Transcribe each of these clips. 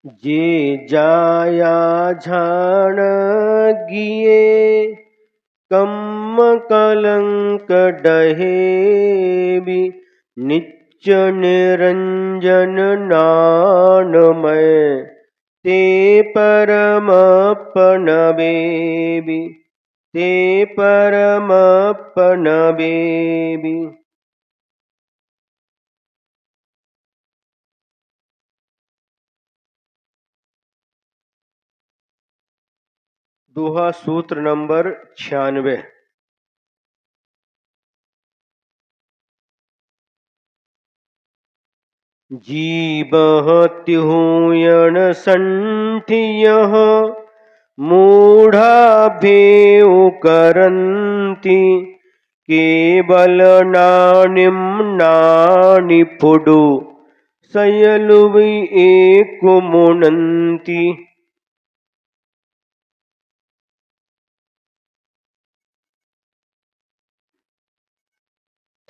जे जाया झाण गिए कम्म कलंक डहेबि नित्य निरंजन नानमय ते परमपन बेबी ते परमपन बेबी। दोहा सूत्र नंबर 96। जीवह त्युयण संठियः मूढ़ा भेउ करंती केवल नानिम नानिपुडु सयलुवि एक मुनंती।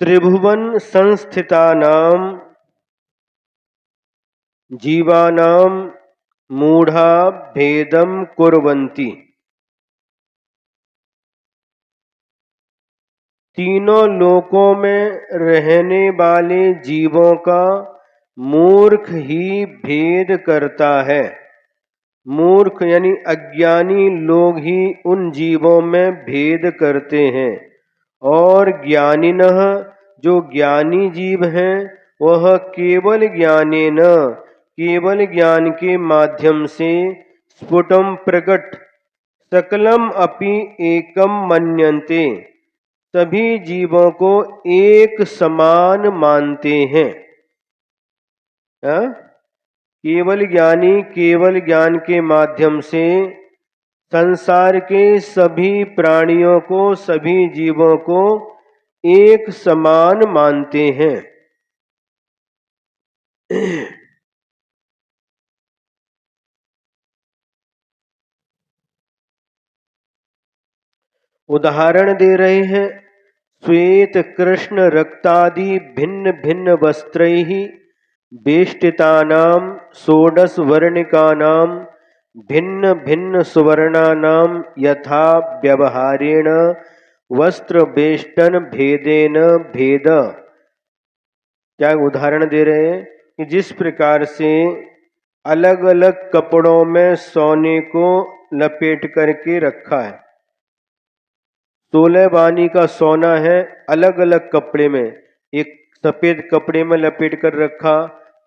त्रिभुवन संस्थितानां जीवानां मूढ़ा भेदम कुर्वन्ति। तीनों लोकों में रहने वाले जीवों का मूर्ख ही भेद करता है। मूर्ख यानी अज्ञानी लोग ही उन जीवों में भेद करते हैं और ज्ञानिनः जो ज्ञानी जीव हैं वह केवल ज्ञानेन केवल ज्ञान के माध्यम से स्फुटम प्रकट सकलम अपि एकम मन्यन्ते सभी जीवों को एक समान मानते हैं। केवल ज्ञानी केवल ज्ञान के माध्यम से संसार के सभी प्राणियों को सभी जीवों को एक समान मानते हैं। उदाहरण दे रहे हैं। श्वेत कृष्ण रक्तादि भिन्न भिन्न वस्त्रैः वेष्टितानां षोडश वर्णिकानां भिन्न भिन्न सुवर्णानां यथा व्यवहारेण वस्त्र वेष्टन भेदेन भेद। क्या उदाहरण दे रहे हैं कि जिस प्रकार से अलग अलग कपड़ों में सोने को लपेट करके रखा है। 16 बानी का सोना है अलग अलग कपड़े में, एक सफेद कपड़े में लपेट कर रखा,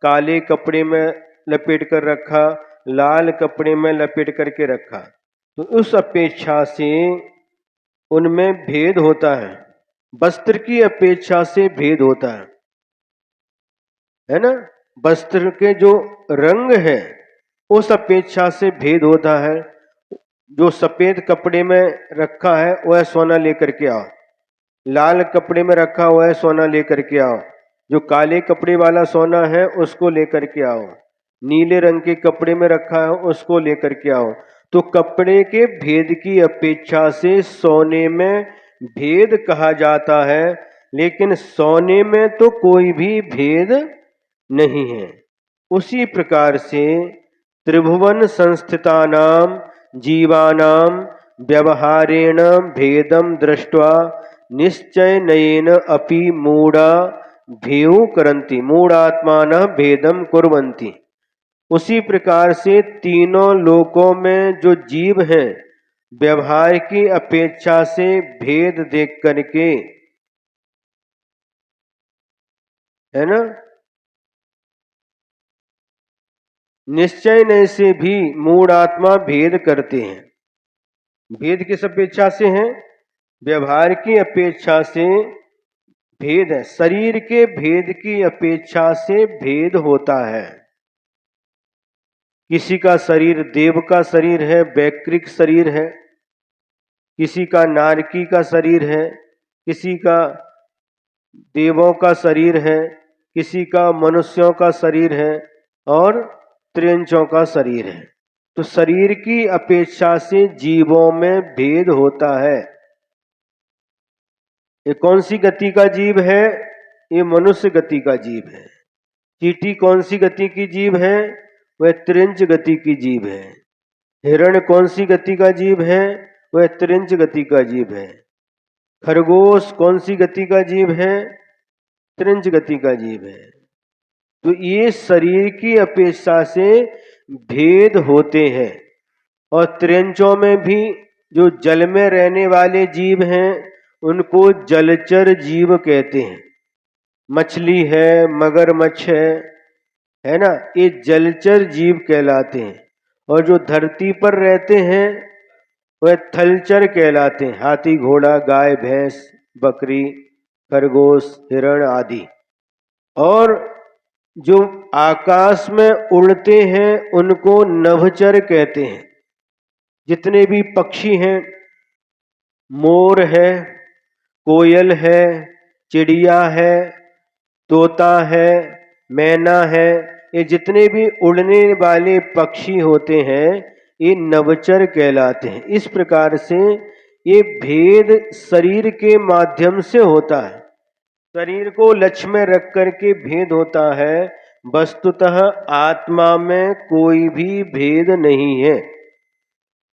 काले कपड़े में लपेट कर रखा, लाल कपड़े में लपेट करके रखा। तो उस अपेक्षा से उनमें भेद होता है, वस्त्र की अपेक्षा से भेद होता है ना। वस्त्र के जो रंग है उस अपेक्षा से भेद होता है। जो सफेद कपड़े में रखा है वह सोना लेकर के आओ, लाल कपड़े में रखा हुआ है सोना लेकर के आओ, जो काले कपड़े वाला सोना है उसको लेकर के आओ, नीले रंग के कपड़े में रखा है उसको लेकर के आओ। तो कपड़े के भेद की अपेक्षा से सोने में भेद कहा जाता है, लेकिन सोने में तो कोई भी भेद नहीं है। उसी प्रकार से त्रिभुवन संस्थितानां जीवानां व्यवहारेण भेदम दृष्ट्वा निश्चयेन अपि मूढ़ा भेउ करन्ति मूढ़ात्मानः भेदम कुर्वन्ति। उसी प्रकार से तीनों लोकों में जो जीव हैं व्यवहार की अपेक्षा से भेद देख करके, है ना, निश्चय से भी मूढ़ आत्मा भेद करते हैं। भेद किस अपेक्षा से है? व्यवहार की अपेक्षा से भेद है, शरीर के भेद की अपेक्षा से भेद होता है। किसी का शरीर देव का शरीर है, वैकृक शरीर है, किसी का नारकी का शरीर है, किसी का देवों का शरीर है, किसी का मनुष्यों का शरीर है और त्रियंचों का शरीर है। तो शरीर की अपेक्षा से जीवों में भेद होता है। ये कौन सी गति का जीव है? ये मनुष्य गति का जीव है। चींटी कौन सी गति की जीव है? वह त्रिंच गति की जीव है। हिरण कौन सी गति का जीव है? वह त्रिंच गति का जीव है। खरगोश कौन सी गति का जीव है? त्रिंच गति का जीव है। तो ये शरीर की अपेक्षा से भेद होते हैं। और त्रिंचों में भी जो जल में रहने वाले जीव हैं उनको जलचर जीव कहते हैं। मछली है, मगरमच्छ है ना, ये जलचर जीव कहलाते हैं। और जो धरती पर रहते हैं वह थलचर कहलाते हैं। हाथी, घोड़ा, गाय, भैंस, बकरी, खरगोश, हिरण आदि। और जो आकाश में उड़ते हैं उनको नभचर कहते हैं। जितने भी पक्षी हैं, मोर है, कोयल है, चिड़िया है, तोता है, मैना है, ये जितने भी उड़ने वाले पक्षी होते हैं ये नभचर कहलाते हैं। इस प्रकार से ये भेद शरीर के माध्यम से होता है। शरीर को लक्ष्य में रख करके भेद होता है। वस्तुतः आत्मा में कोई भी भेद नहीं है।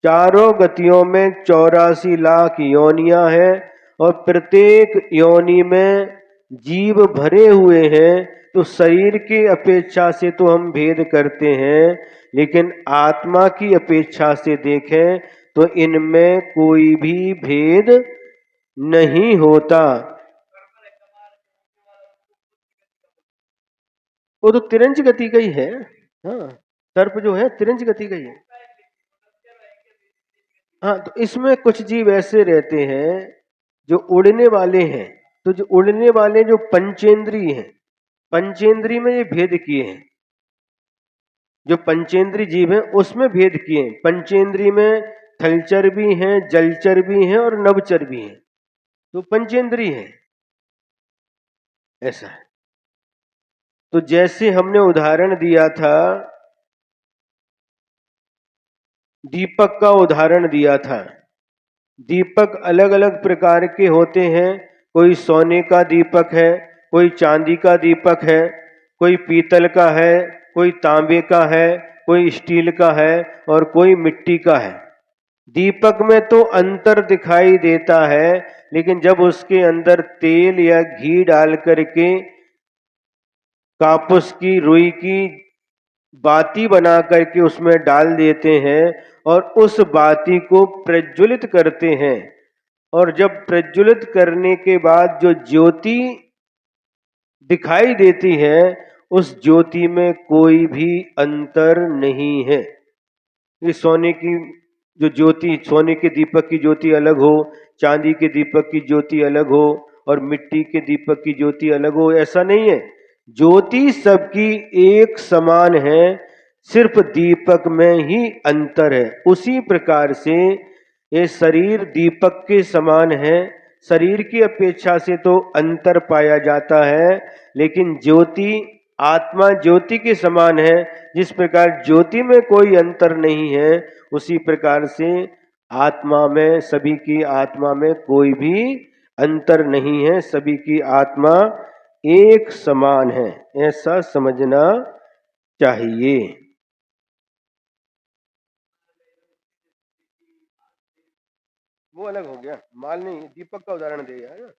चारों गतियों में 84 लाख योनियां हैं और प्रत्येक योनि में जीव भरे हुए हैं। तो शरीर की अपेक्षा से तो हम भेद करते हैं, लेकिन आत्मा की अपेक्षा से देखें तो इनमें कोई भी भेद नहीं होता। वो तो तिरंज गति का ही है। हाँ, सर्प जो है तिरंज गति का ही है। हाँ, तो इसमें कुछ जीव ऐसे रहते हैं जो उड़ने वाले हैं। तो जो उड़ने वाले जो पंचेंद्रीय हैं, पंचेंद्रीय में ये भेद किए हैं। जो पंचेंद्रीय जीव हैं उसमें भेद किए हैं। पंचेंद्रीय में थलचर भी हैं, जलचर भी हैं और नभचर भी हैं। तो पंचेंद्रीय है, ऐसा है। तो जैसे हमने उदाहरण दिया था, दीपक का उदाहरण दिया था। दीपक अलग अलग प्रकार के होते हैं। कोई सोने का दीपक है, कोई चांदी का दीपक है, कोई पीतल का है, कोई तांबे का है, कोई स्टील का है और कोई मिट्टी का है। दीपक में तो अंतर दिखाई देता है, लेकिन जब उसके अंदर तेल या घी डाल करके कापूस की, रुई की बाती बना करके उसमें डाल देते हैं और उस बाती को प्रज्वलित करते हैं, और जब प्रज्वलित करने के बाद जो ज्योति दिखाई देती है उस ज्योति में कोई भी अंतर नहीं है। ये सोने की जो ज्योति, सोने के दीपक की ज्योति अलग हो, चांदी के दीपक की ज्योति अलग हो और मिट्टी के दीपक की ज्योति अलग हो, ऐसा नहीं है। ज्योति सबकी एक समान है, सिर्फ दीपक में ही अंतर है। उसी प्रकार से ये शरीर दीपक के समान है। शरीर की अपेक्षा से तो अंतर पाया जाता है, लेकिन ज्योति, आत्मा ज्योति के समान है। जिस प्रकार ज्योति में कोई अंतर नहीं है, उसी प्रकार से आत्मा में, सभी की आत्मा में कोई भी अंतर नहीं है। सभी की आत्मा एक समान है, ऐसा समझना चाहिए। वो अलग हो गया, माल नहीं, दीपक का उदाहरण दे है ना।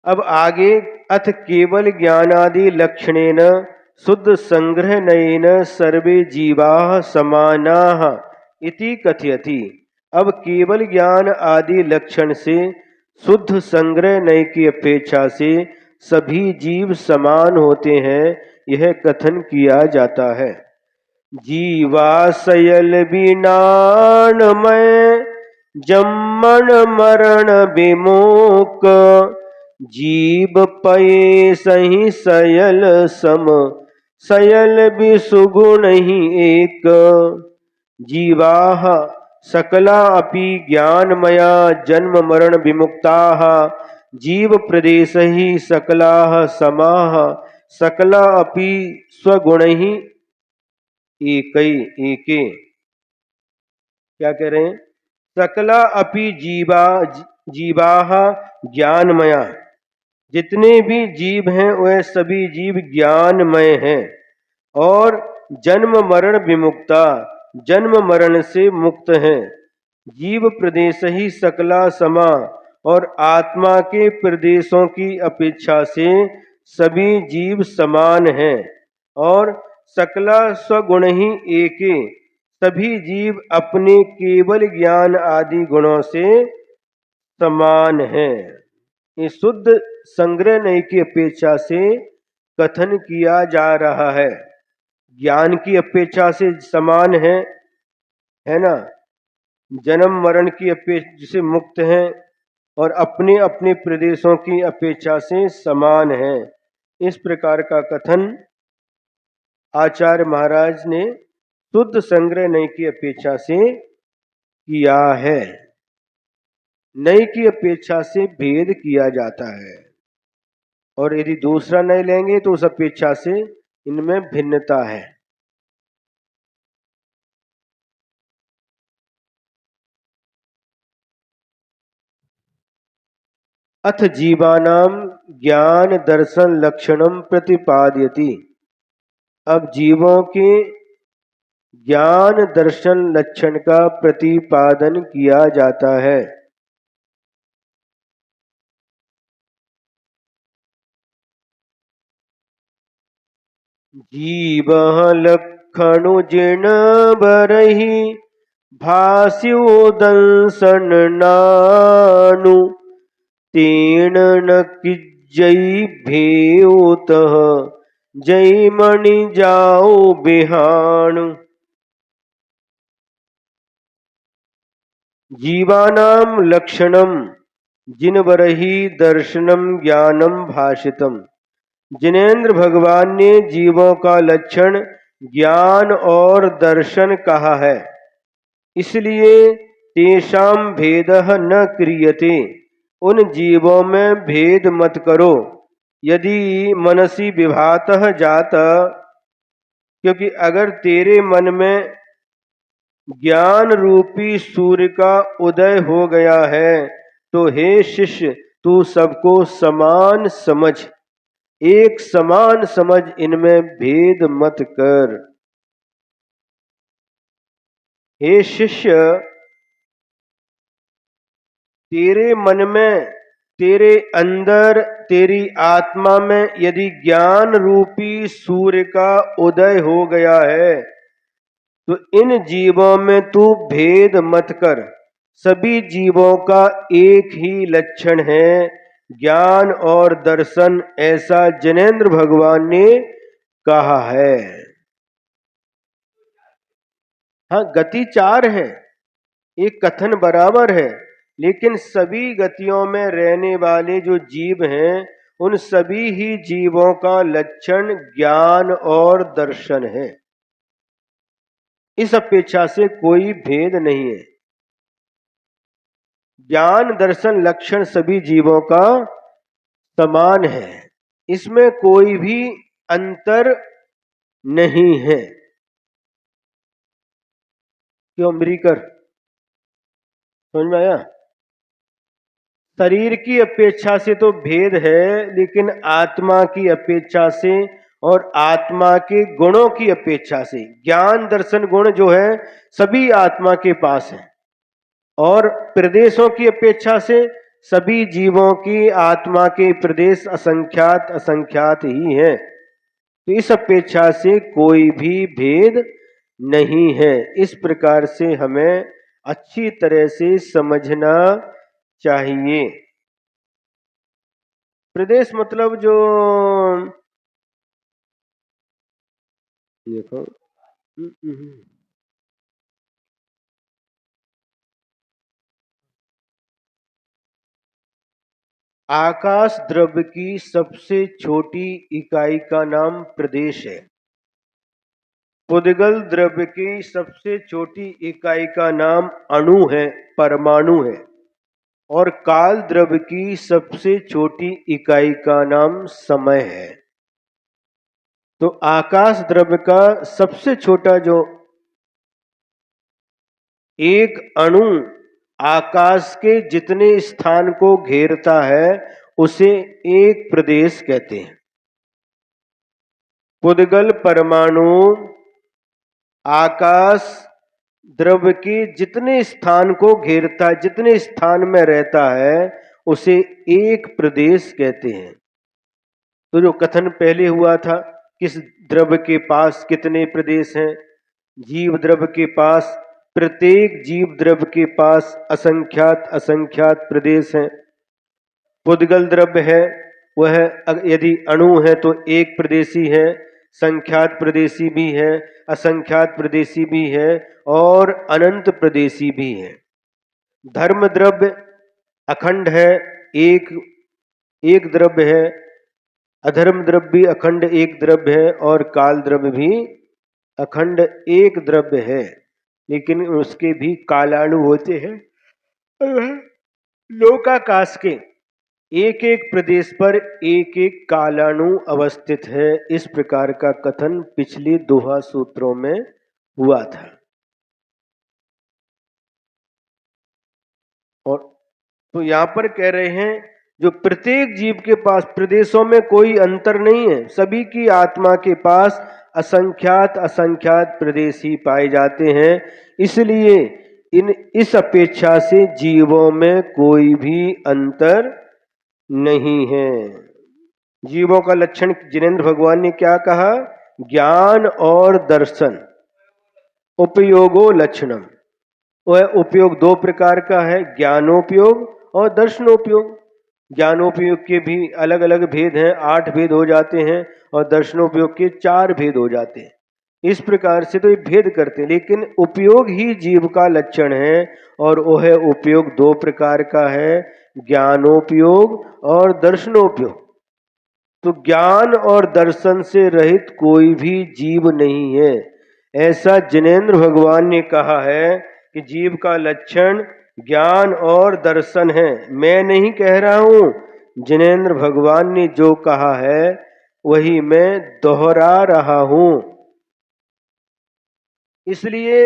अब आगे, अथ केवल ज्ञानादि लक्षणेन शुद्ध संग्रह नयन सर्वे जीवा समानाः इति कथयति। अब केवल ज्ञान आदि लक्षण से शुद्ध संग्रह नय की अपेक्षा से सभी जीव समान होते हैं, यह कथन किया जाता है। जीवाशयल विनाणमय जम्मन मरण विमोक जीव पये सही सयल सम सयल विसुगुण ही एक जीवाः सकला अपि ज्ञानमया जन्म मरण विमुक्ताः जीव प्रदेश ही सकलाः समाः सकला अपि स्वगुण ही एके। क्या कह रहे हैं? सकला अपि जीवाः ज्ञानमया, जितने भी जीव हैं वह सभी जीव ज्ञानमय हैं। और जन्म मरण विमुक्ता, जन्म मरण से मुक्त हैं। जीव प्रदेश ही सकला समा, और आत्मा के प्रदेशों की अपेक्षा से सभी जीव समान हैं। और सकला स्वगुण ही एके, सभी जीव अपने केवल ज्ञान आदि गुणों से समान हैं। ये शुद्ध संग्रह नहीं की अपेक्षा से कथन किया जा रहा है। ज्ञान की अपेक्षा से समान है ना, जन्म मरण की अपेक्षा से मुक्त हैं, और अपने अपने प्रदेशों की अपेक्षा से समान हैं। इस प्रकार का कथन आचार्य महाराज ने शुद्ध संग्रह नय की अपेक्षा से किया है। नय की अपेक्षा से भेद किया जाता है, और यदि दूसरा नय लेंगे तो उस अपेक्षा से इनमें भिन्नता है। अथ जीवानां ज्ञान दर्शन लक्षणम प्रतिपादयति। अब जीवों के ज्ञान दर्शन लक्षण का प्रतिपादन किया जाता है। जीव लक्षणु जीर्ण बरहि, भास्यो दंसन नानु, तेन न किज्जई भेउतः, जय मणि जाओ बिहान। जीवानाम लक्षणम जिनवरहि दर्शनम ज्ञानम भाषितम। जिनेन्द्र भगवान ने जीवों का लक्षण ज्ञान और दर्शन कहा है, इसलिए तेषाम भेदः न क्रियते, उन जीवों में भेद मत करो। यदि मनसी विभातः जाता, क्योंकि अगर तेरे मन में ज्ञान रूपी सूर्य का उदय हो गया है, तो हे शिष्य तू सबको समान समझ, एक समान समझ, इनमें भेद मत कर। हे शिष्य, तेरे मन में, तेरे अंदर, तेरी आत्मा में यदि ज्ञान रूपी सूर्य का उदय हो गया है, तो इन जीवों में तू भेद मत कर। सभी जीवों का एक ही लक्षण है, ज्ञान और दर्शन, ऐसा जिनेन्द्र भगवान ने कहा है। हाँ, गति चार है, एक कथन बराबर है, लेकिन सभी गतियों में रहने वाले जो जीव हैं, उन सभी ही जीवों का लक्षण ज्ञान और दर्शन है। इस अपेक्षा से कोई भेद नहीं है। ज्ञान दर्शन लक्षण सभी जीवों का समान है, इसमें कोई भी अंतर नहीं है। क्यों मृकर, समझ में आया? शरीर की अपेक्षा से तो भेद है, लेकिन आत्मा की अपेक्षा से और आत्मा के गुणों की अपेक्षा से, ज्ञान दर्शन गुण जो है सभी आत्मा के पास है, और प्रदेशों की अपेक्षा से सभी जीवों की आत्मा के प्रदेश असंख्यात असंख्यात ही हैं। तो इस अपेक्षा से कोई भी भेद नहीं है। इस प्रकार से हमें अच्छी तरह से समझना चाहिए। प्रदेश मतलब जो देखो आकाश द्रव्य की सबसे छोटी इकाई का नाम प्रदेश है। पुद्गल द्रव्य की सबसे छोटी इकाई का नाम अणु है, परमाणु है। और काल द्रव्य की सबसे छोटी इकाई का नाम समय है। तो आकाश द्रव्य का सबसे छोटा जो एक अणु आकाश के जितने स्थान को घेरता है, उसे एक प्रदेश कहते हैं। पुद्गल परमाणु आकाश द्रव्य के जितने स्थान को घेरता है, जितने स्थान में रहता है, उसे एक प्रदेश कहते हैं। तो जो कथन पहले हुआ था, किस द्रव्य के पास कितने प्रदेश हैं, जीव द्रव्य के पास, प्रत्येक जीव द्रव्य के पास असंख्यात असंख्यात प्रदेश हैं। पुद्गल द्रव्य है, वह यदि अणु है तो एक प्रदेशी है, संख्यात प्रदेशी भी है, असंख्यात प्रदेशी भी है और अनंत प्रदेशी भी है। धर्म द्रव्य अखंड है, एक एक द्रव्य है। अधर्म द्रव्य भी अखंड एक द्रव्य है और काल द्रव्य भी अखंड एक द्रव्य है, लेकिन उसके भी कालाणु होते हैं। लोकाकाश के एक एक प्रदेश पर एक एक कालाणु अवस्थित है। इस प्रकार का कथन पिछले दोहा सूत्रों में हुआ था। और तो यहां पर कह रहे हैं जो प्रत्येक जीव के पास प्रदेशों में कोई अंतर नहीं है, सभी की आत्मा के पास असंख्यात असंख्यात प्रदेश ही पाए जाते हैं। इसलिए इस अपेक्षा से जीवों में कोई भी अंतर नहीं है। जीवों का लक्षण जिनेंद्र भगवान ने क्या कहा? ज्ञान और दर्शन उपयोगो लक्षणम। वह उपयोग दो प्रकार का है, ज्ञानोपयोग और दर्शनोपयोग। ज्ञानोपयोग के भी अलग अलग भेद हैं, 8 भेद हो जाते हैं, और दर्शनोपयोग के 4 भेद हो जाते हैं। इस प्रकार से तो ये भेद करते हैं, लेकिन उपयोग ही जीव का लक्षण है। और वह उपयोग दो प्रकार का है, ज्ञानोपयोग और दर्शनोपयोग। तो ज्ञान और दर्शन से रहित कोई भी जीव नहीं है, ऐसा जिनेंद्र भगवान ने कहा है कि जीव का लक्षण ज्ञान और दर्शन है। मैं नहीं कह रहा हूं, जिनेंद्र भगवान ने जो कहा है वही मैं दोहरा रहा हूं। इसलिए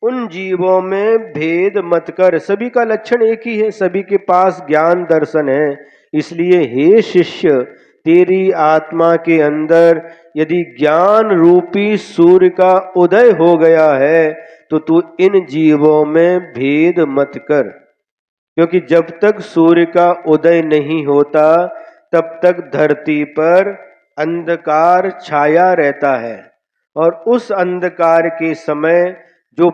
उन जीवों में भेद मत कर, सभी का लक्षण एक ही है, सभी के पास ज्ञान दर्शन है। इसलिए हे शिष्य, तेरी आत्मा के अंदर यदि ज्ञान रूपी सूर्य का उदय हो गया है तो तू इन जीवों में भेद मत कर, क्योंकि जब तक सूर्य का उदय नहीं होता तब तक धरती पर अंधकार छाया रहता है। और उस अंधकार के समय जो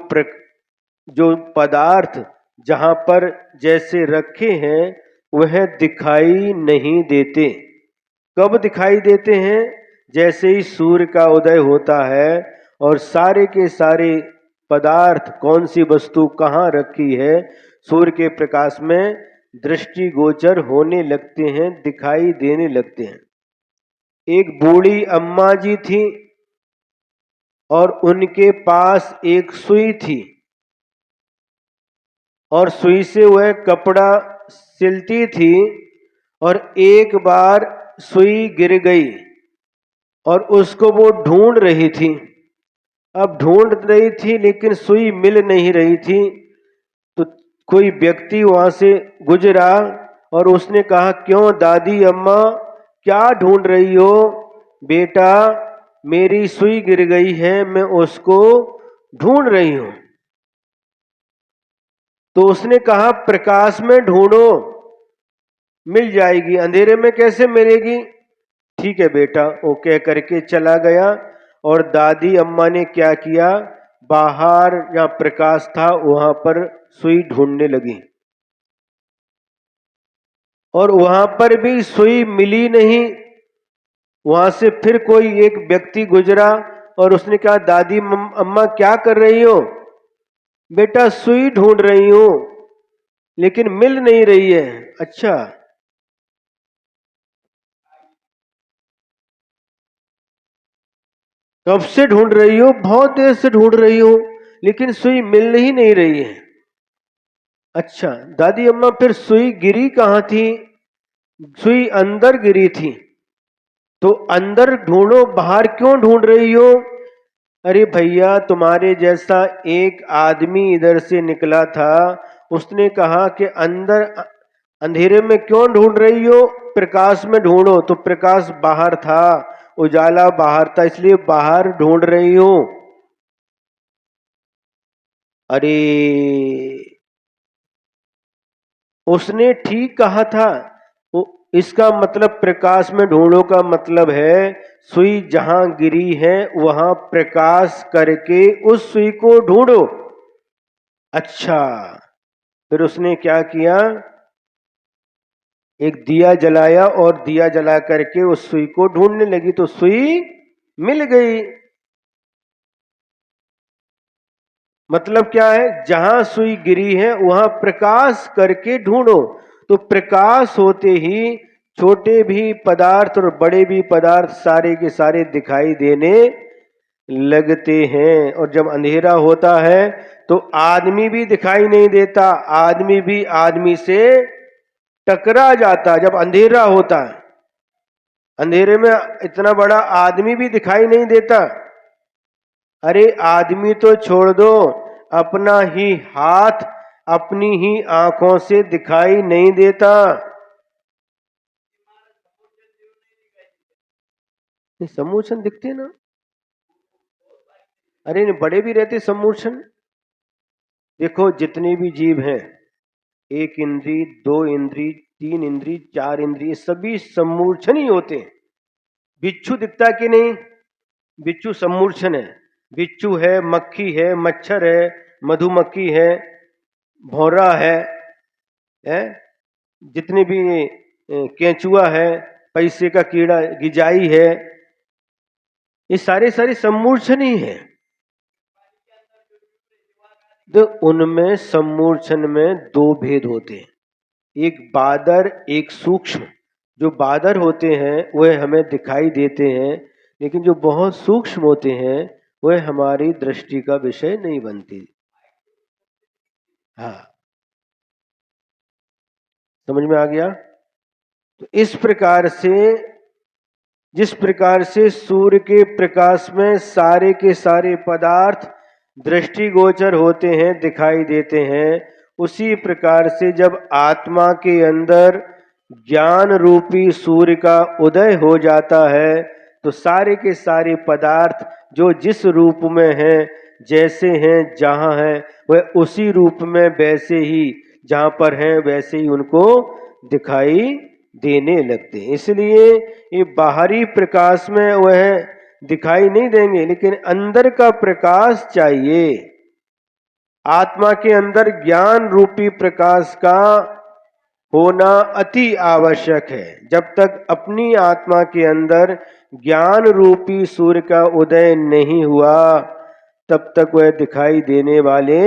पदार्थ जहां पर जैसे रखे हैं वह दिखाई नहीं देते। कब दिखाई देते हैं? जैसे ही सूर्य का उदय होता है और सारे के सारे पदार्थ, कौन सी वस्तु कहाँ रखी है, सूर्य के प्रकाश में दृष्टिगोचर होने लगते हैं, दिखाई देने लगते हैं। एक बूढ़ी अम्मा जी थी और उनके पास एक सुई थी, और सुई से वह कपड़ा सिलती थी, और एक बार सुई गिर गई और उसको वो ढूंढ रही थी। अब ढूंढ रही थी लेकिन सुई मिल नहीं रही थी। तो कोई व्यक्ति वहां से गुजरा और उसने कहा, क्यों दादी अम्मा, क्या ढूंढ रही हो? बेटा, मेरी सुई गिर गई है, मैं उसको ढूंढ रही हूं। तो उसने कहा, प्रकाश में ढूंढो, मिल जाएगी, अंधेरे में कैसे मिलेगी? ठीक है बेटा, वो कह करके चला गया। और दादी अम्मा ने क्या किया, बाहर जहां प्रकाश था वहां पर सुई ढूंढने लगी, और वहां पर भी सुई मिली नहीं। वहां से फिर कोई एक व्यक्ति गुजरा और उसने कहा, दादी अम्मा क्या कर रही हो? बेटा, सुई ढूंढ रही हूं लेकिन मिल नहीं रही है। अच्छा, कब से ढूंढ रही हो? बहुत देर से ढूंढ रही हो लेकिन सुई मिल ही नहीं रही है। अच्छा दादी अम्मा, फिर सुई गिरी कहाँ थी? सुई अंदर गिरी थी। तो अंदर ढूंढो, बाहर क्यों ढूंढ रही हो? अरे भैया, तुम्हारे जैसा एक आदमी इधर से निकला था, उसने कहा कि अंदर अंधेरे में क्यों ढूंढ रही हो, प्रकाश में ढूंढो। तो प्रकाश बाहर था, उजाला बाहर था, इसलिए बाहर ढूंढ रही हूं। अरे उसने ठीक कहा था। इसका मतलब प्रकाश में ढूंढो का मतलब है सुई जहां गिरी है वहां प्रकाश करके उस सुई को ढूंढो। अच्छा, फिर उसने क्या किया, एक दिया जलाया और दिया जला करके उस सुई को ढूंढने लगी तो सुई मिल गई। मतलब क्या है, जहां सुई गिरी है वहां प्रकाश करके ढूंढो। तो प्रकाश होते ही छोटे भी पदार्थ और बड़े भी पदार्थ सारे के सारे दिखाई देने लगते हैं। और जब अंधेरा होता है तो आदमी भी दिखाई नहीं देता, आदमी भी आदमी से टकरा जाता जब अंधेरा होता है। अंधेरे में इतना बड़ा आदमी भी दिखाई नहीं देता। अरे आदमी तो छोड़ दो, अपना ही हाथ अपनी ही आंखों से दिखाई नहीं देता। सम्मोचन दिखते ना, अरे बड़े भी रहते सम्मोचन। देखो जितने भी जीव हैं, एक इंद्री, दो इंद्री, तीन इंद्री, चार इंद्री, सभी सम्मूर्छन ही होते हैं। बिच्छू दिखता कि नहीं, बिच्छू सम्मूर्छन है। बिच्छू है, मक्खी है, मच्छर है, मधुमक्खी है, भौरा है, जितने भी केंचुआ है, पैसे का कीड़ा, गिजाई है, ये सारे सारे सम्मूर्छन ही है। तो उनमें सम्मूर्छन में दो भेद होते हैं, एक बादर, एक सूक्ष्म। जो बादर होते हैं वह हमें दिखाई देते हैं, लेकिन जो बहुत सूक्ष्म होते हैं वह हमारी दृष्टि का विषय नहीं बनती। हाँ, समझ में आ गया। तो इस प्रकार से, जिस प्रकार से सूर्य के प्रकाश में सारे के सारे पदार्थ दृष्टिगोचर होते हैं, दिखाई देते हैं, उसी प्रकार से जब आत्मा के अंदर ज्ञान रूपी सूर्य का उदय हो जाता है तो सारे के सारे पदार्थ जो जिस रूप में हैं, जैसे हैं, जहाँ हैं, वह उसी रूप में वैसे ही जहाँ पर हैं वैसे ही उनको दिखाई देने लगते हैं। इसलिए ये बाहरी प्रकाश में वह दिखाई नहीं देंगे, लेकिन अंदर का प्रकाश चाहिए। आत्मा के अंदर ज्ञान रूपी प्रकाश का होना अति आवश्यक है। जब तक अपनी आत्मा के अंदर ज्ञान रूपी सूर्य का उदय नहीं हुआ तब तक वह दिखाई देने वाले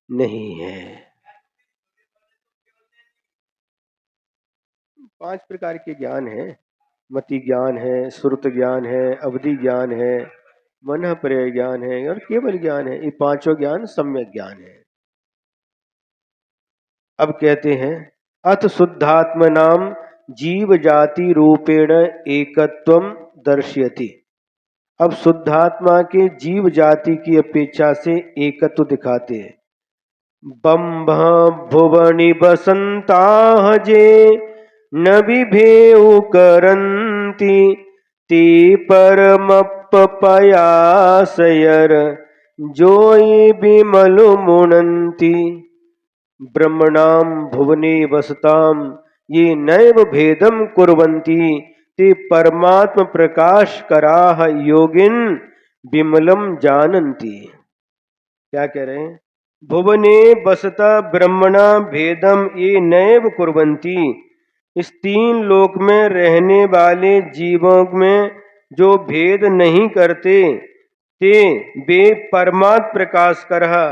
नहीं है। 5 प्रकार के ज्ञान है, मति ज्ञान है, श्रुत ज्ञान है, अवधि ज्ञान है, मन पर्याय ज्ञान है और केवल ज्ञान है। ये पांचों ज्ञान सम्यक ज्ञान है। अब कहते हैं अथ शुद्धात्म नाम जीव जाति रूपेण एकत्वम दर्शयति। अब शुद्धात्मा के जीव जाति की अपेक्षा से एकत्व दिखाते हैं। बंभ भुवनि बसंता जे न विभेउ करंती ते परमपयासयर जोई विमलु मुनंती। ब्रह्मणाम भुवने वसताम ये नैव भेदम कुर्वन्ति ते परमात्म प्रकाश कराह योगिन विमलम जानन्ति। क्या कह रहे हैं, भुवने बसता ब्रह्मणा भेदम ये नैव कुर्वन्ति। इस 3 लोक में रहने वाले जीवों में जो भेद नहीं करते ते वे परमात्म प्रकाश करहा,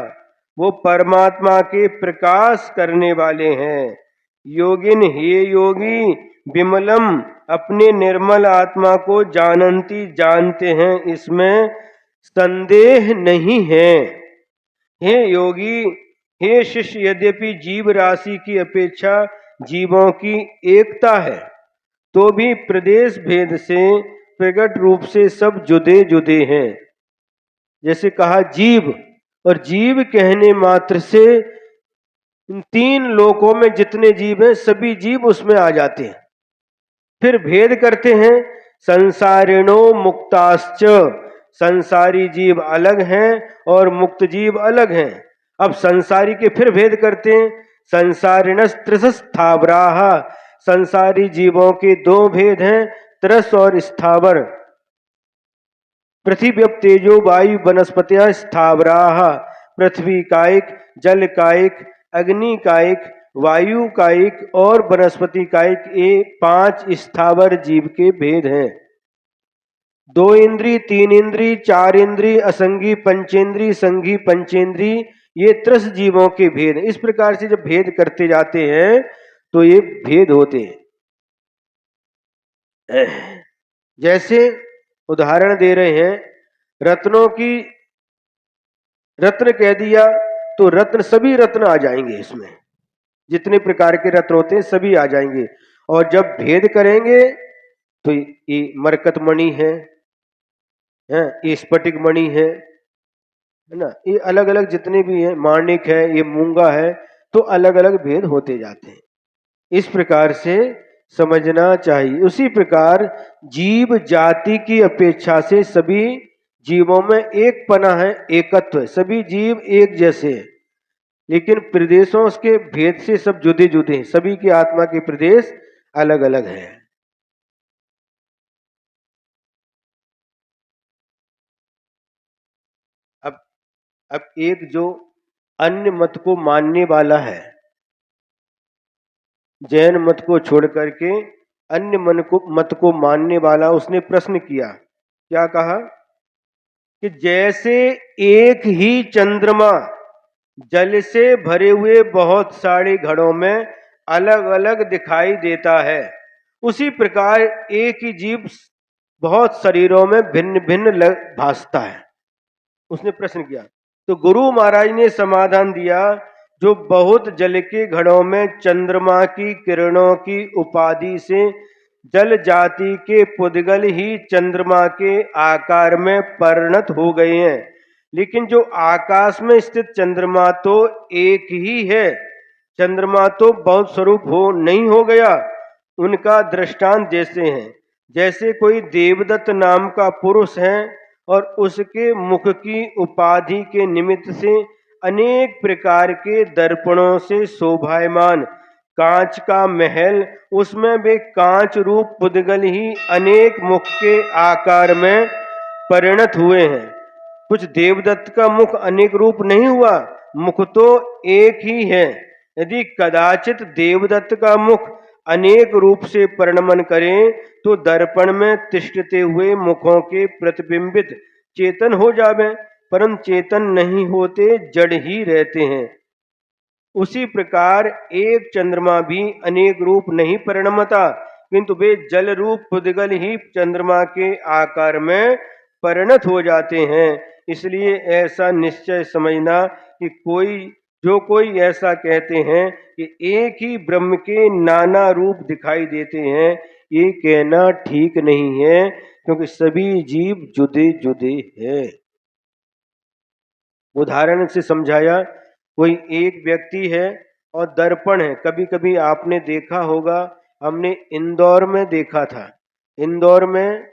वो परमात्मा के प्रकाश करने वाले हैं। योगिन हे योगी विमलम अपने निर्मल आत्मा को जानंती जानते हैं, इसमें संदेह नहीं है। हे योगी, हे शिष्य, यद्यपि जीव राशि की अपेक्षा जीवों की एकता है तो भी प्रदेश भेद से प्रकट रूप से सब जुदे जुदे हैं। जैसे कहा जीव, और जीव कहने मात्र से इन 3 लोकों में जितने जीव हैं सभी जीव उसमें आ जाते हैं। फिर भेद करते हैं, संसारिणो मुक्ताश्च, संसारी जीव अलग हैं और मुक्त जीव अलग हैं। अब संसारी के फिर भेद करते हैं। संसारिणस त्रिस्थावराः, संसारी जीवों के दो भेद हैं, त्रस और स्थावर। पृथ्वी तेजो वायु वनस्पतियां स्थावराः, पृथ्वी कायिक, जल कायिक, अग्नि कायिक, वायु कायिक और वनस्पति कायिक, ये 5 स्थावर जीव के भेद हैं। 2 इंद्री, 3 इंद्री, 4 इंद्री, असंगी पंचेंद्री, संगी पंचेंद्री, ये त्रस जीवों के भेद। इस प्रकार से जब भेद करते जाते हैं तो ये भेद होते हैं। जैसे उदाहरण दे रहे हैं, रत्नों की, रत्न कह दिया तो रत्न, सभी रत्न आ जाएंगे इसमें, जितने प्रकार के रत्न होते हैं सभी आ जाएंगे। और जब भेद करेंगे तो ये मरकत मणि है, ये स्फटिक मणि है ना, ये अलग अलग जितने भी हैं, माणिक है, ये मूंगा है, तो अलग अलग भेद होते जाते हैं। इस प्रकार से समझना चाहिए। उसी प्रकार जीव जाति की अपेक्षा से सभी जीवों में एक पना है, एकत्व है, सभी जीव एक जैसे हैं, लेकिन प्रदेशों के भेद से सब जुदे जुदे हैं, सभी की आत्मा के प्रदेश अलग अलग हैं। अब एक जो अन्य मत को मानने वाला है, जैन मत को छोड़ करके अन्य मत को मानने वाला, उसने प्रश्न किया, क्या कहा कि जैसे एक ही चंद्रमा जल से भरे हुए बहुत सारे घड़ों में अलग अलग दिखाई देता है, उसी प्रकार एक ही जीव बहुत शरीरों में भिन्न भिन्न भासता है। उसने प्रश्न किया तो गुरु महाराज ने समाधान दिया, जो बहुत जल के घड़ों में चंद्रमा की किरणों की उपाधि से जल जाति के पुद्गल ही चंद्रमा के आकार में परिणत हो गए हैं, लेकिन जो आकाश में स्थित चंद्रमा तो एक ही है, चंद्रमा तो बहुत स्वरूप हो नहीं हो गया। उनका दृष्टांत जैसे हैं, जैसे कोई देवदत्त नाम का पुरुष है और उसके मुख की उपाधि के निमित्त से अनेक प्रकार के दर्पणों से शोभायमान कांच का महल, उसमें वे कांच रूप पुद्गल ही अनेक मुख के आकार में परिणत हुए हैं। कुछ देवदत्त का मुख अनेक रूप नहीं हुआ, मुख तो एक ही है। यदि कदाचित देवदत्त का मुख अनेक रूप से परिणमन करें तो दर्पण में तिष्ठते हुए मुखों के प्रतिबिंबित चेतन हो जावे, परंतु चेतन नहीं होते, जड़ ही रहते हैं। उसी प्रकार एक चंद्रमा भी अनेक रूप नहीं परिणमता, किंतु वे जल रूप पुद्गल ही चंद्रमा के आकार में परिणत हो जाते हैं। इसलिए ऐसा निश्चय समझना कि कोई ऐसा कहते हैं कि एक ही ब्रह्म के नाना रूप दिखाई देते हैं, ये कहना ठीक नहीं है, क्योंकि सभी जीव जुदे जुदे हैं। उदाहरण से समझाया, कोई एक व्यक्ति है और दर्पण है। कभी कभी आपने देखा होगा, हमने इंदौर में देखा था, इंदौर में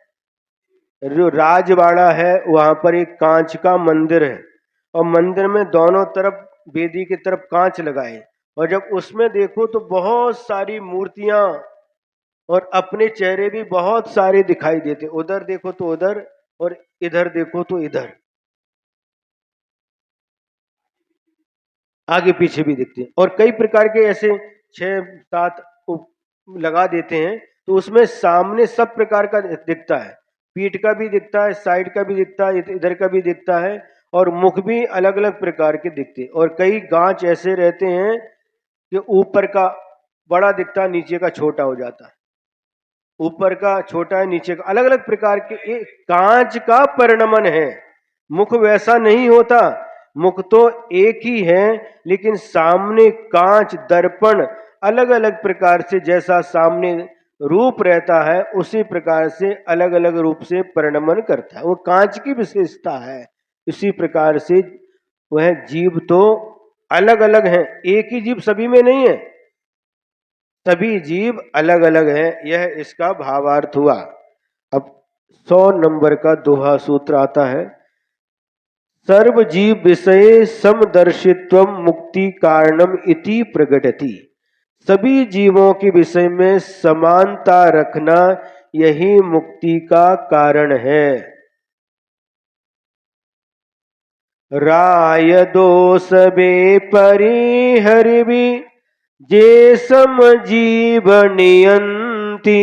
जो राजवाड़ा है वहां पर एक कांच का मंदिर है और मंदिर में दोनों तरफ वेदी की तरफ कांच लगाए, और जब उसमें देखो तो बहुत सारी मूर्तियां और अपने चेहरे भी बहुत सारे दिखाई देते, उधर देखो तो उधर और इधर देखो तो इधर, आगे पीछे भी दिखते हैं। और कई प्रकार के ऐसे 6-7 लगा देते हैं, तो उसमें सामने सब प्रकार का दिखता है, पीठ का भी दिखता है, साइड का भी दिखता है, इधर का भी दिखता है, और मुख भी अलग अलग प्रकार के दिखते हैं। और कई गांच ऐसे रहते हैं कि ऊपर का बड़ा दिखता है, नीचे का छोटा हो जाता है, ऊपर का छोटा है, नीचे का, अलग अलग प्रकार के। कांच का परिणमन है, मुख वैसा नहीं होता, मुख तो एक ही है, लेकिन सामने कांच दर्पण अलग अलग प्रकार से, जैसा सामने रूप रहता है उसी प्रकार से अलग अलग रूप से परिणमन करता है, वो कांच की विशेषता है। इसी प्रकार से वह जीव तो अलग अलग है, एक ही जीव सभी में नहीं है, सभी जीव अलग अलग हैं, यह इसका भावार्थ हुआ। अब 100 नंबर का दोहा सूत्र आता है, सर्व जीव विषय समदर्शित्व मुक्ति कारणम इति प्रगटति। सभी जीवों के विषय में समानता रखना यही मुक्ति का कारण है। राय दोष बे परिहरिबि जे सम जीव नियंति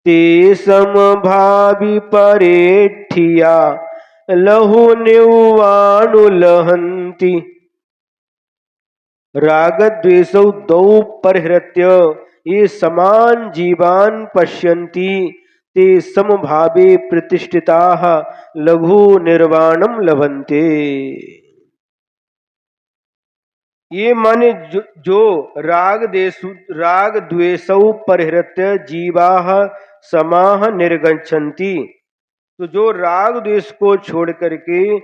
ते समभावी परेठिया लहु निवाणुलहंति। राग द्वेषौ दौ परिहृत्य ये समान जीवान पश्यन्ति ते समभावे प्रतिष्ठिताः लघु निर्वाणम लभन्ते। ये माने जो राग द्वेषौ परिहृत्य जीवाः समाह निर्गच्छन्ति, तो जो राग द्वेष को छोड़ करके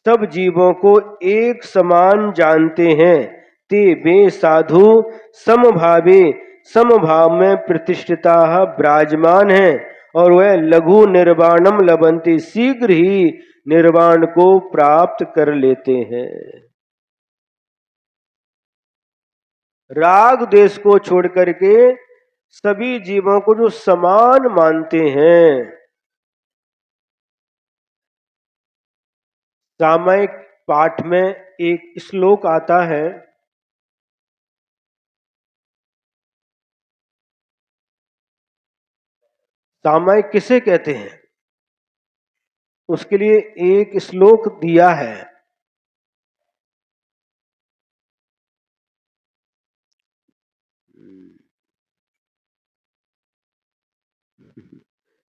सब जीवों को एक समान जानते हैं ते वे साधु समभावे समभाव में प्रतिष्ठिता विराजमान है और वह लघु निर्वाणम लभन्ति शीघ्र ही निर्वाण को प्राप्त कर लेते हैं। राग देश को छोड़ करके सभी जीवों को जो समान मानते हैं। सामयिक पाठ में एक श्लोक आता है, सामयिक किसे कहते हैं उसके लिए एक श्लोक दिया है।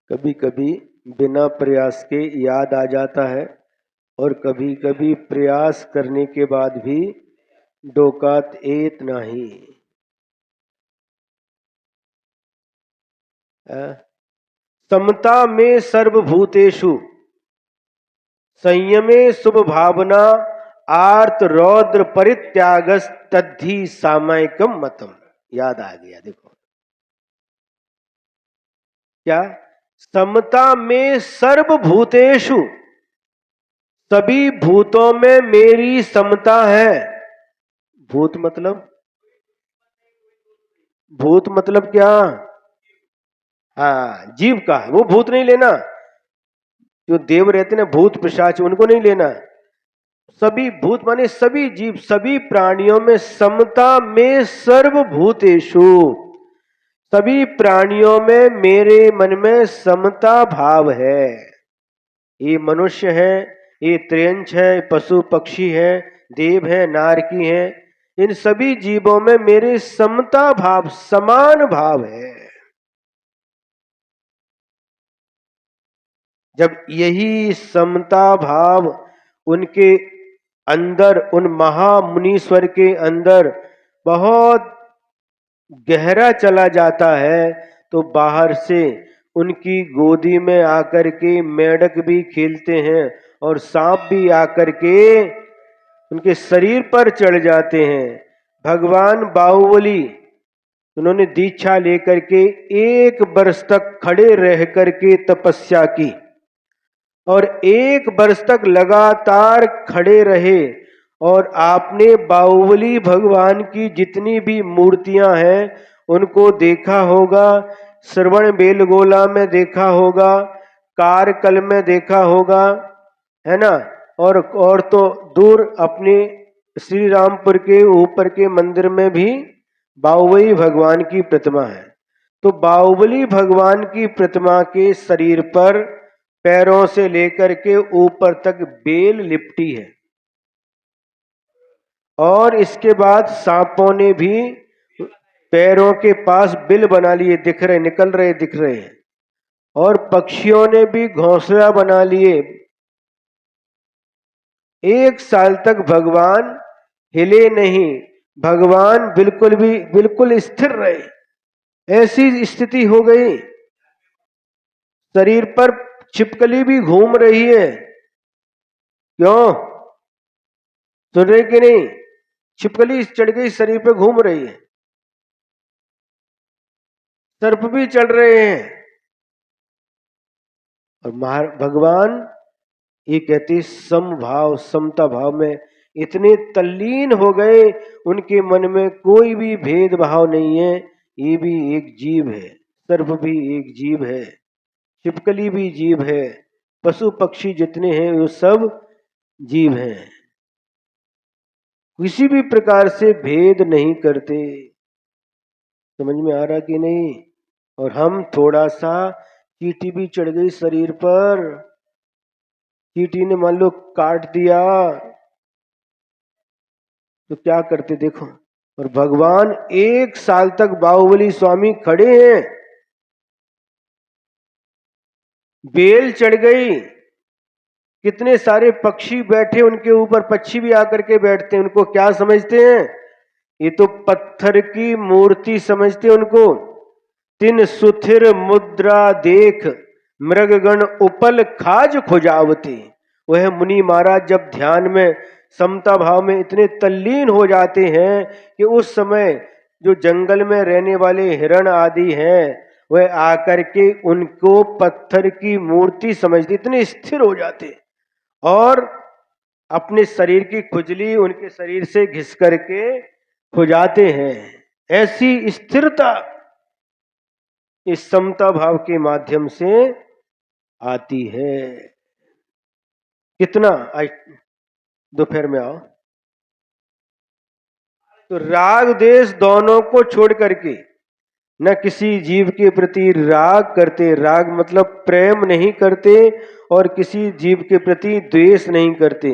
कभी कभी बिना प्रयास के याद आ जाता है और कभी कभी प्रयास करने के बाद भी डोकात एत नहीं। समता में सर्वभूतेषु संयमे शुभ भावना आर्त रौद्र परित्यागस तद्धि सामयिकम मतम। याद आ गया, देखो क्या, समता में सर्वभूतेषु सभी भूतों में मेरी समता है। भूत मतलब क्या, हाँ जीव का, वो भूत नहीं लेना, जो देव रहते ना भूत पिशाच उनको नहीं लेना। सभी भूत माने सभी जीव, सभी प्राणियों में समता में सर्वभूतेषु सभी प्राणियों में मेरे मन में समता भाव है। ये मनुष्य है, ये त्रियंच है, पशु पक्षी है, देव है, नारकी है, इन सभी जीवों में मेरे समता भाव समान भाव है। जब यही समता भाव उनके अंदर, उन महामुनीश्वर के अंदर बहुत गहरा चला जाता है, तो बाहर से उनकी गोदी में आकर के मेढक भी खेलते हैं और सांप भी आकर के उनके शरीर पर चढ़ जाते हैं। भगवान बाहुबली, उन्होंने दीक्षा लेकर के 1 वर्ष तक खड़े रह करके तपस्या की और 1 वर्ष तक लगातार खड़े रहे और आपने बाहुबली भगवान की जितनी भी मूर्तियां हैं उनको देखा होगा, श्रवण बेलगोला में देखा होगा, कारकल में देखा होगा, है ना, और तो दूर अपने श्री रामपुर के ऊपर के मंदिर में भी बाहुबली भगवान की प्रतिमा है। तो बाहुबली भगवान की प्रतिमा के शरीर पर पैरों से लेकर के ऊपर तक बेल लिपटी है और इसके बाद सांपों ने भी पैरों के पास बिल बना लिए, दिख रहे, निकल रहे दिख रहे हैं, और पक्षियों ने भी घोंसला बना लिए। 1 साल तक भगवान हिले नहीं, भगवान बिल्कुल स्थिर रहे। ऐसी स्थिति हो गई, शरीर पर छिपकली भी घूम रही है। क्यों, सुन रहे कि नहीं, छिपकली चढ़ गई शरीर पे, घूम रही है, सर्प भी चढ़ रहे हैं और भगवान ये कहते समभाव, समता भाव में इतने तल्लीन हो गए, उनके मन में कोई भी भेदभाव नहीं है। ये भी एक जीव है, सर्प भी एक जीव है, छिपकली भी जीव है, पशु पक्षी जितने हैं वो सब जीव हैं, किसी भी प्रकार से भेद नहीं करते। समझ में आ रहा कि नहीं? और हम थोड़ा सा चींटी भी चढ़ गई शरीर पर, चींटी ने मान लो काट दिया तो क्या करते देखो। और भगवान 1 साल तक बाहुबली स्वामी खड़े हैं, बेल चढ़ गई, कितने सारे पक्षी बैठे उनके ऊपर, पक्षी भी आकर के बैठते हैं, उनको क्या समझते हैं? ये तो पत्थर की मूर्ति समझते उनको। तिन सुथिर मुद्रा देख मृगगण उपल खाज खुजावती। वह मुनि महाराज जब ध्यान में समता भाव में इतने तल्लीन हो जाते हैं कि उस समय जो जंगल में रहने वाले हिरण आदि हैं वह आकर के उनको पत्थर की मूर्ति समझते, इतने स्थिर हो जाते और अपने शरीर की खुजली उनके शरीर से घिस करके खुजाते हैं। ऐसी स्थिरता इस समता भाव के माध्यम से आती है। कितना आज दोपहर में आओ तो राग देश दोनों को छोड़ करके न किसी जीव के प्रति राग करते, राग मतलब प्रेम नहीं करते, और किसी जीव के प्रति द्वेष नहीं करते।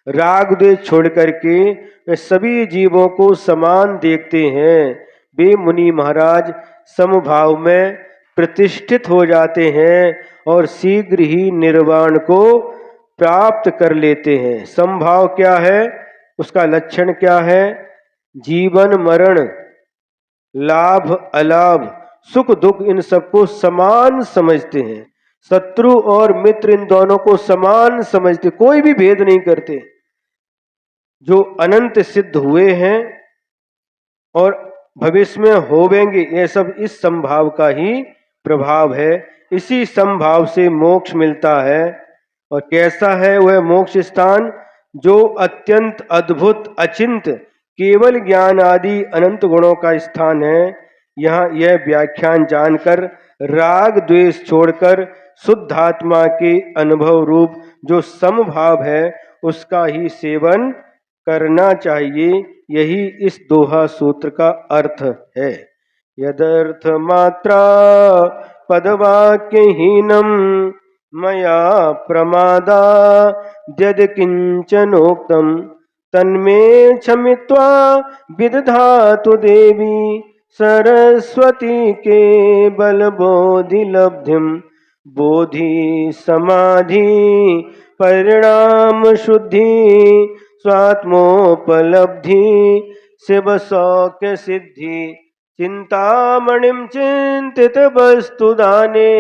राग द्वेष छोड़ करके वे सभी जीवों को समान देखते हैं। वे मुनि महाराज समभाव में प्रतिष्ठित हो जाते हैं और शीघ्र ही निर्वाण को प्राप्त कर लेते हैं। समभाव क्या है, उसका लक्षण क्या है? जीवन मरण, लाभ अलाभ, सुख दुख, इन सबको समान समझते हैं। शत्रु और मित्र इन दोनों को समान समझते, कोई भी भेद नहीं करते। जो अनंत सिद्ध हुए हैं और भविष्य में होवेंगे, ये सब इस संभाव का ही प्रभाव है। इसी संभाव से मोक्ष मिलता है। और कैसा है वह मोक्ष स्थान? जो अत्यंत अद्भुत अचिंत केवल ज्ञान आदि अनंत गुणों का स्थान है। यहाँ यह व्याख्यान जानकर राग द्वेष छोड़कर शुद्ध आत्मा के अनुभव रूप जो समभाव है उसका ही सेवन करना चाहिए। यही इस दोहा सूत्र का अर्थ है। यदर्थ मात्रा पदवाक्यहीनम मया प्रमादा यद किंचनोक्तम तन्मे क्षमित्वा विदधातु देवी सरस्वती के बल बोधि लब्धिम। बोधि समाधि परिणाम शुद्धि स्वात्मोपलब्धि शिव सौख्य सिद्धि। चिंतामणिम चिंतित वस्तु दाने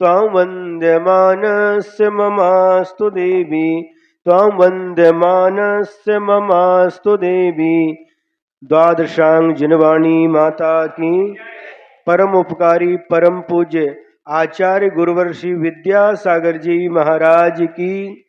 त्वां वन्द्यमानस्य ममास्तु देवी। त्वां वन्द्यमानस्य ममास्तु देवी। द्वादशांग जिनवाणी माता की, परम उपकारी परम पूज्य आचार्य गुरुवर श्री विद्यासागर जी महाराज की।